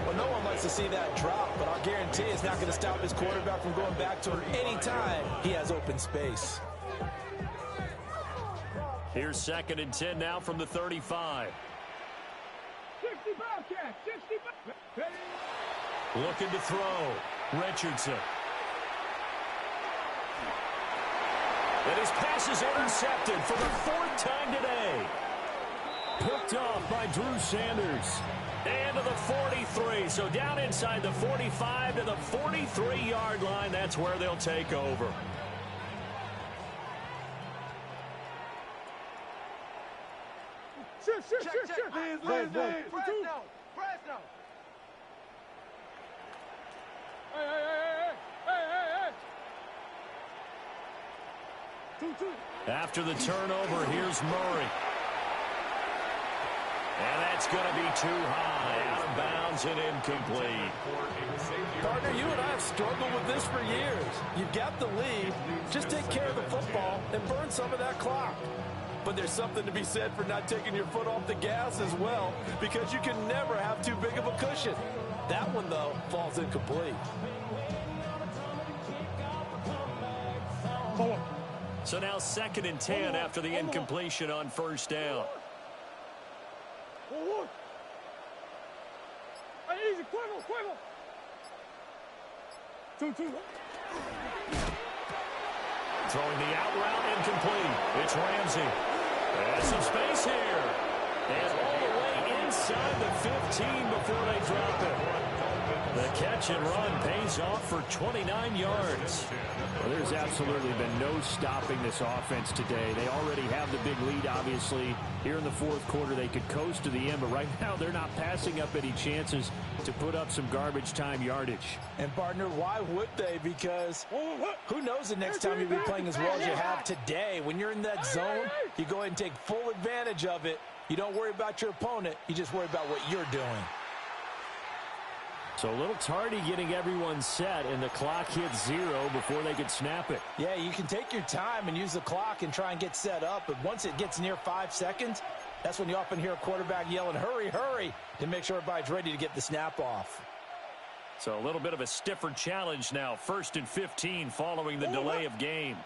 Well, no one likes to see that drop, but I'll guarantee it's not going to stop his quarterback from going back to him anytime he has open space. Here's 2nd and 10 now from the 35. 60 Bobcat. 60 Bobcat. Looking to throw. Richardson. And his pass is intercepted for the 4th time today. Picked off by Drew Sanders. And to the 43. So down inside the 45 to the 43-yard line. That's where they'll take over. Check. Fresno. Hey. 2. After the turnover, here's Murray. And that's going to be too high. Out of bounds and incomplete. Partner, you and I have struggled with this for years. You've got the lead. Just take care of the football and burn some of that clock. But there's something to be said for not taking your foot off the gas as well, because you can never have too big of a cushion. That one, though, falls incomplete. So now 2nd and 10 after the incompletion on first down. Easy, Quivel. 2. Throwing the out route incomplete. It's Ramsey. There's some space here. And all the way inside the 15 before they drop it. The catch and run pays off for 29 yards. Well, there's absolutely been no stopping this offense today. They already have the big lead, obviously. Here in the 4th quarter, they could coast to the end, but right now they're not passing up any chances to put up some garbage time yardage. And, partner, why would they? Because who knows the next time you'll be playing as well as you have today. When you're in that zone, you go ahead and take full advantage of it. You don't worry about your opponent. You just worry about what you're doing. So a little tardy getting everyone set, and the clock hits 0 before they could snap it. Yeah, you can take your time and use the clock and try and get set up, but once it gets near 5 seconds, that's when you often hear a quarterback yelling, hurry, to make sure everybody's ready to get the snap off. So a little bit of a stiffer challenge now. 1st and 15 following the delay of game.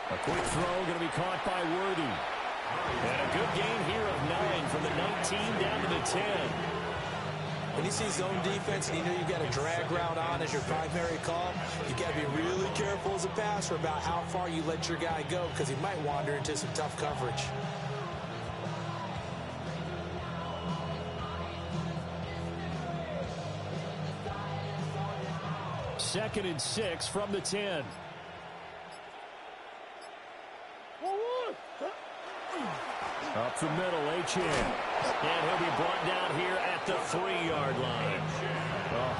A quick throw going to be caught by Worthy. And a good gain here of 9 from the 19 down to the 10. When you see zone defense and you know you've got a drag route on as your primary call, you've got to be really careful as a passer about how far you let your guy go, because he might wander into some tough coverage. Second and 6 from the 10. Up the middle, H.N. And he'll be brought down here at the 3-yard line.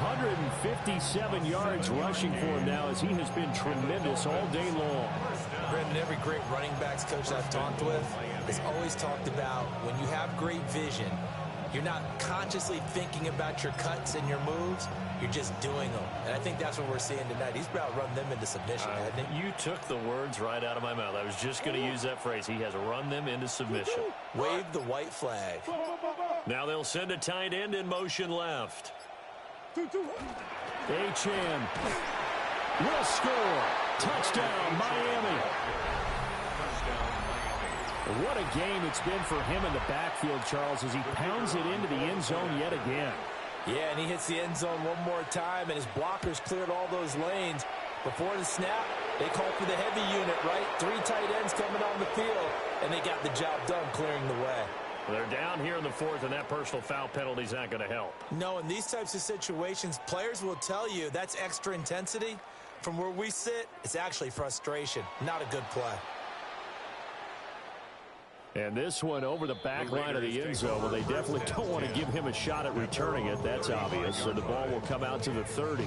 157 yards rushing for him now, as he has been tremendous all day long. Brandon, every great running backs coach I've talked with has always talked about when you have great vision, You're not consciously thinking about your cuts and your moves. You're just doing them. And I think that's what we're seeing tonight. He's about to run them into submission, hasn't he? You took the words right out of my mouth. I was just going to use that phrase. He has run them into submission. Wave the white flag. Now they'll send a tight end in motion left. Achane will score. Touchdown, Miami. What a game it's been for him in the backfield, Charles, as he pounds it into the end zone yet again. Yeah, and he hits the end zone one more time, and his blockers cleared all those lanes. Before the snap, they called for the heavy unit, right? 3 tight ends coming on the field, and they got the job done clearing the way. They're down here in the 4th, and that personal foul penalty is not going to help. No, in these types of situations, players will tell you that's extra intensity. From where we sit, it's actually frustration, not a good play. And this one over the back line of the end zone. Well, they definitely don't want to give him a shot at returning it. That's obvious. So the ball will come out to the 30.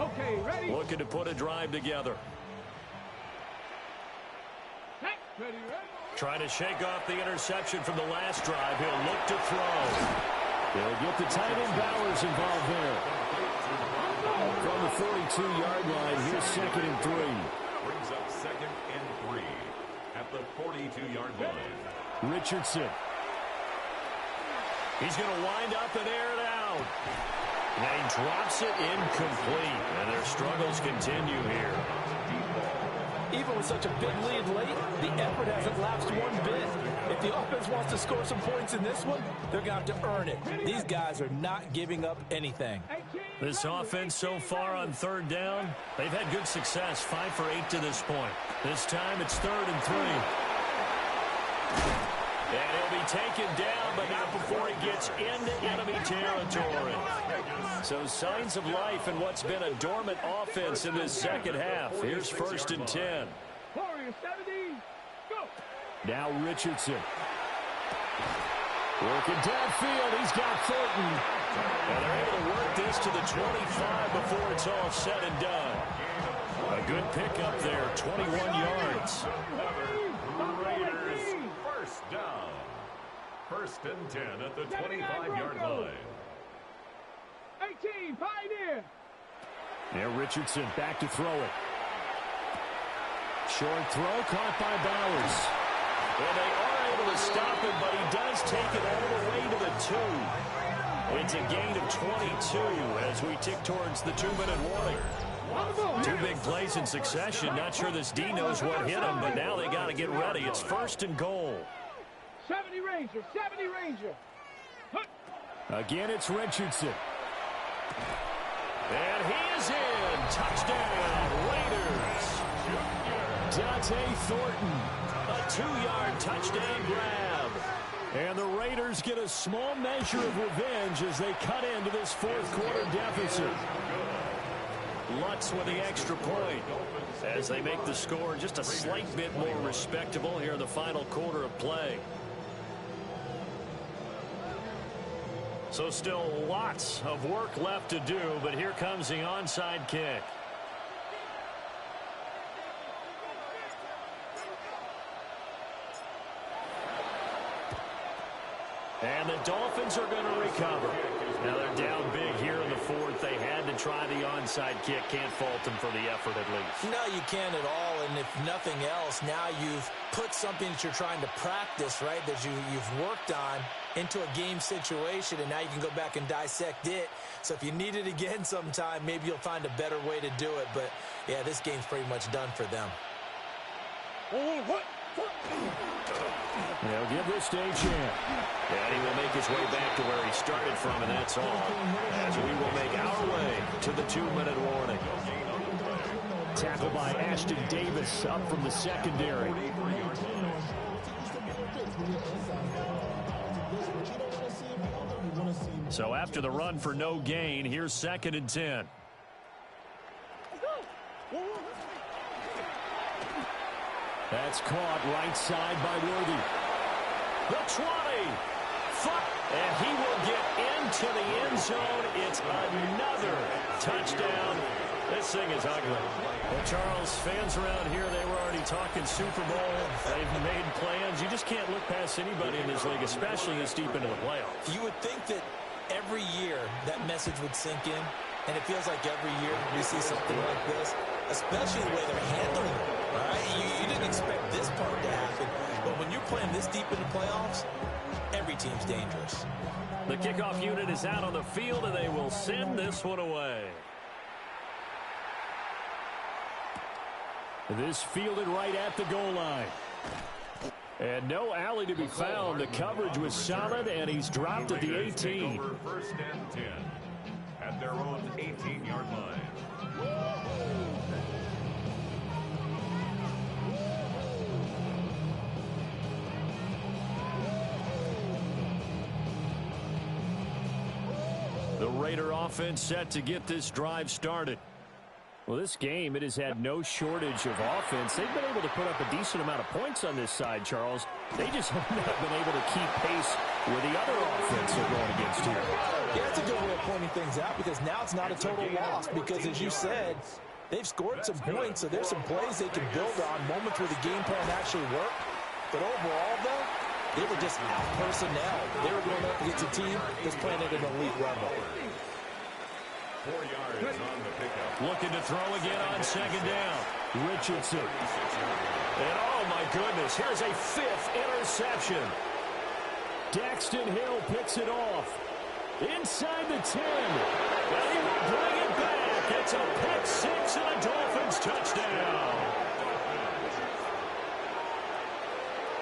Okay, ready? Looking to put a drive together. Ready, ready? Trying to shake off the interception from the last drive. He'll look to throw. They'll get the tight end Bowers involved there. From the 42-yard line, here's 2nd and 3. Brings up 2nd and 3 at the 42-yard line. Richardson. He's going to wind up and air it out. And he drops it incomplete. And their struggles continue here. Even with such a big lead late, the effort hasn't lapsed one bit. If the offense wants to score some points in this one, they're going to have to earn it. These guys are not giving up anything. This offense so far on 3rd down, they've had good success, 5 for 8 to this point. This time it's 3rd and 3. And he'll be taken down, but not before he gets into enemy territory. So signs of life in what's been a dormant offense in this second half. Here's 1st and 10. Warriors 70, go. Now Richardson. Working downfield, he's got Thornton. And they're able to work this to the 25 before it's all said and done. A good pickup there, 21 yards. Raiders, 1st down. 1st and 10 at the 25-yard line. 18, Pioneer. Now Richardson back to throw it. Short throw caught by Bowers. Well, they are able to stop him, but he does take it all the way to the 2. It's a gain of 22 as we tick towards the 2-minute warning. 2 big plays in succession. Not sure this D knows what hit him, but now they got to get ready. It's 1st and goal. 70 Ranger, 70 Ranger. Again, it's Richardson. And he is in. Touchdown, Raiders. Dante Thornton. A 2-yard touchdown grab. And the Raiders get a small measure of revenge as they cut into this 4th quarter deficit. Lutz with the extra point as they make the score just a slight bit more respectable here in the final quarter of play. So still lots of work left to do, but here comes the onside kick. And the Dolphins are going to recover. Now they're down big here in the 4th. They had to try the onside kick. Can't fault them for the effort at least. No, you can't at all. And if nothing else, now you've put something that you're trying to practice, right, that you've worked on into a game situation, and now you can go back and dissect it. So if you need it again sometime, maybe you'll find a better way to do it. But, yeah, this game's pretty much done for them. They'll give this to Achane. And he will make his way back to where he started from, and that's all. As we will make our way to the 2-minute warning. Tackled by Ashton Davis up from the secondary. So after the run for no gain, here's 2nd and 10. That's caught right side by Worthy. The 20. And he will get into the end zone. It's another touchdown This thing is ugly. Well, Charles, fans around here, they were already talking Super Bowl. They've made plans. You just can't look past anybody in this league, especially this deep into the playoffs. You would think that every year that message would sink in, and it feels like every year we see something like this, especially the way they're handling it. All right? You didn't expect this part to happen, but when you're playing this deep in the playoffs, every team's dangerous. The kickoff unit is out on the field, and they will send this one away. This fielded right at the goal line. And no alley to be found. The coverage was solid, and he's dropped at the 18. First and 10 at their own 18-yard line. The Raider offense set to get this drive started. Well, this game, it has had no shortage of offense. They've been able to put up a decent amount of points on this side, Charles. They just have not been able to keep pace with the other offense they're going against here. Yeah, that's a good way of pointing things out because now it's not a total loss because, as you said, they've scored some points, so there's some plays they can build on, moments where the game plan actually worked. But overall, though, they were just out-personnel. They were going up against a team that's playing at an elite level. 4 yards on the pickup. Looking to throw again on second down. Richardson. And oh my goodness, here's a 5th interception. Daxton Hill picks it off. Inside the 10. And he will bring it back. It's a pick 6 and a Dolphins touchdown.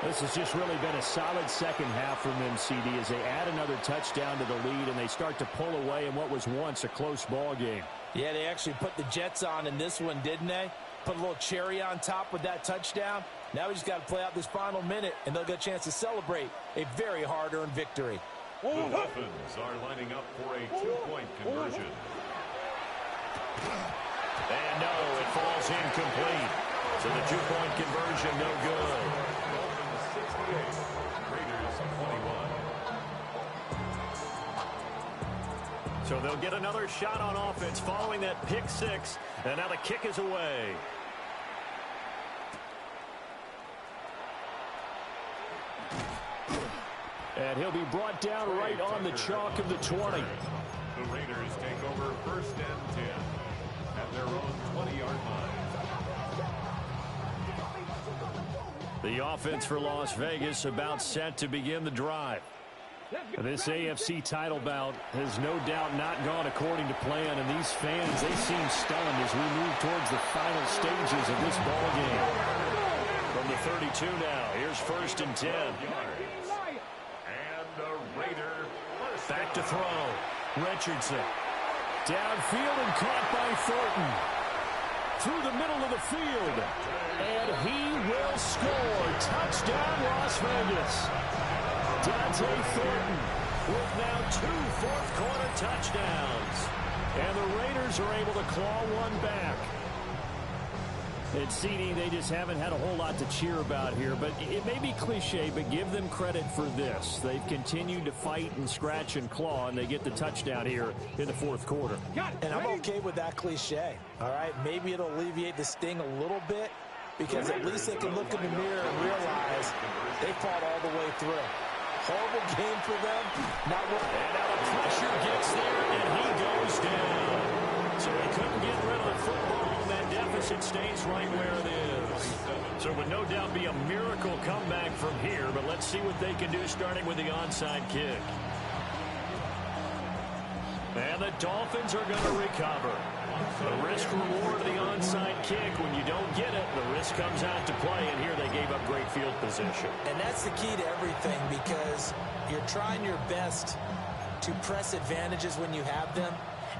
This has just really been a solid second half from them, CD, as they add another touchdown to the lead and they start to pull away in what was once a close ball game. Yeah, they actually put the Jets on in this one, didn't they? Put a little cherry on top with that touchdown. Now we just got to play out this final minute, and they'll get a chance to celebrate a very hard-earned victory. The Dolphins are lining up for a 2-point conversion. And no, it falls incomplete. So the 2-point conversion, no good. Raiders 21. So they'll get another shot on offense following that pick 6. And now the kick is away. And he'll be brought down right on the chalk of the 20. The Raiders take over first and 10 at their own 20-yard line. The offense for Las Vegas about set to begin the drive. This AFC title bout has no doubt not gone according to plan, and these fans, they seem stunned as we move towards the final stages of this ball game. From the 32 now, here's first and 10. And the Raider Back to throw. Richardson. Downfield and caught by Thornton. Through the middle of the field. And he will score. Touchdown, Las Vegas. Dante Thornton with now 2 fourth-quarter touchdowns. And the Raiders are able to claw one back. And CD, they just haven't had a whole lot to cheer about here. But it may be cliche, but give them credit for this. They've continued to fight and scratch and claw, and they get the touchdown here in the fourth quarter. And I'm okay with that cliche, all right? Maybe it'll alleviate the sting a little bit because at least they can look in the mirror and realize they fought all the way through. Horrible game for them. Not worth it. And now the pressure gets there, and he goes down. So he couldn't get rid of the football, and that deficit stays right where it is. So it would no doubt be a miracle comeback from here, but let's see what they can do starting with the onside kick. And the Dolphins are going to recover. The risk-reward of the onside kick, when you don't get it, the risk comes out to play, and here they gave up great field position. And that's the key to everything because you're trying your best to press advantages when you have them,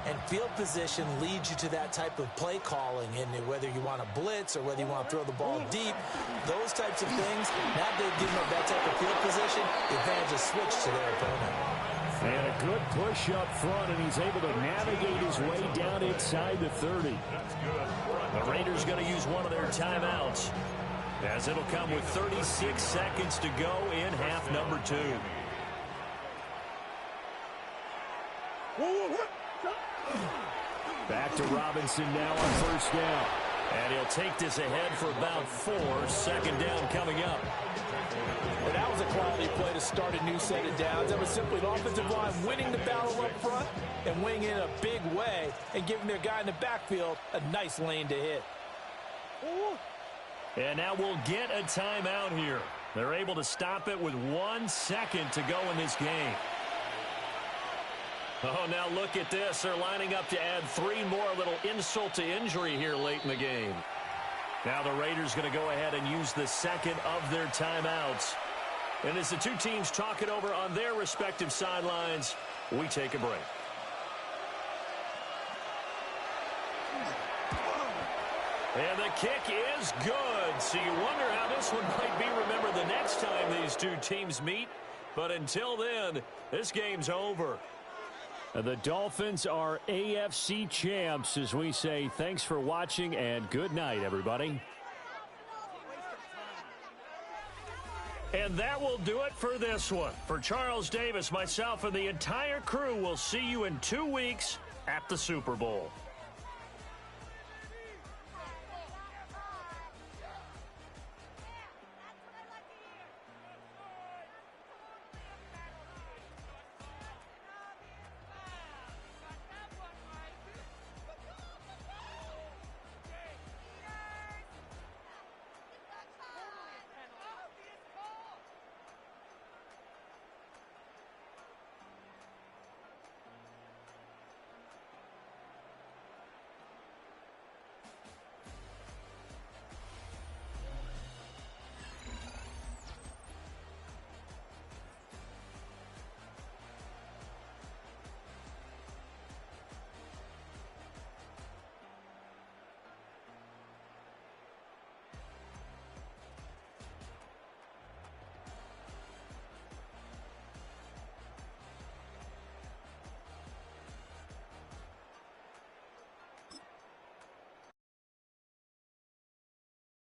and field position leads you to that type of play calling, and whether you want to blitz or whether you want to throw the ball deep, those types of things, now they've given up that type of field position, the advantage is switched to their opponent. And a good push up front, and he's able to navigate his way down inside the 30. The Raiders going to use one of their timeouts, as it'll come with 36 seconds to go in half number 2. Back to Robinson now on first down. And he'll take this ahead for about 4. Second down coming up. Well, that was a quality play to start a new set of downs. That was simply an offensive line winning the battle up front and winning in a big way and giving their guy in the backfield a nice lane to hit. And now we'll get a timeout here. They're able to stop it with 1 second to go in this game. Oh, now look at this. They're lining up to add 3 more, a little insult to injury here late in the game. Now the Raiders going to go ahead and use the second of their timeouts. And as the two teams talk it over on their respective sidelines, we take a break. And the kick is good. So you wonder how this one might be remembered the next time these two teams meet. But until then, this game's over. The Dolphins are AFC champs, as we say thanks for watching and good night, everybody. And that will do it for this one. For Charles Davis, myself, and the entire crew, we'll see you in 2 weeks at the Super Bowl.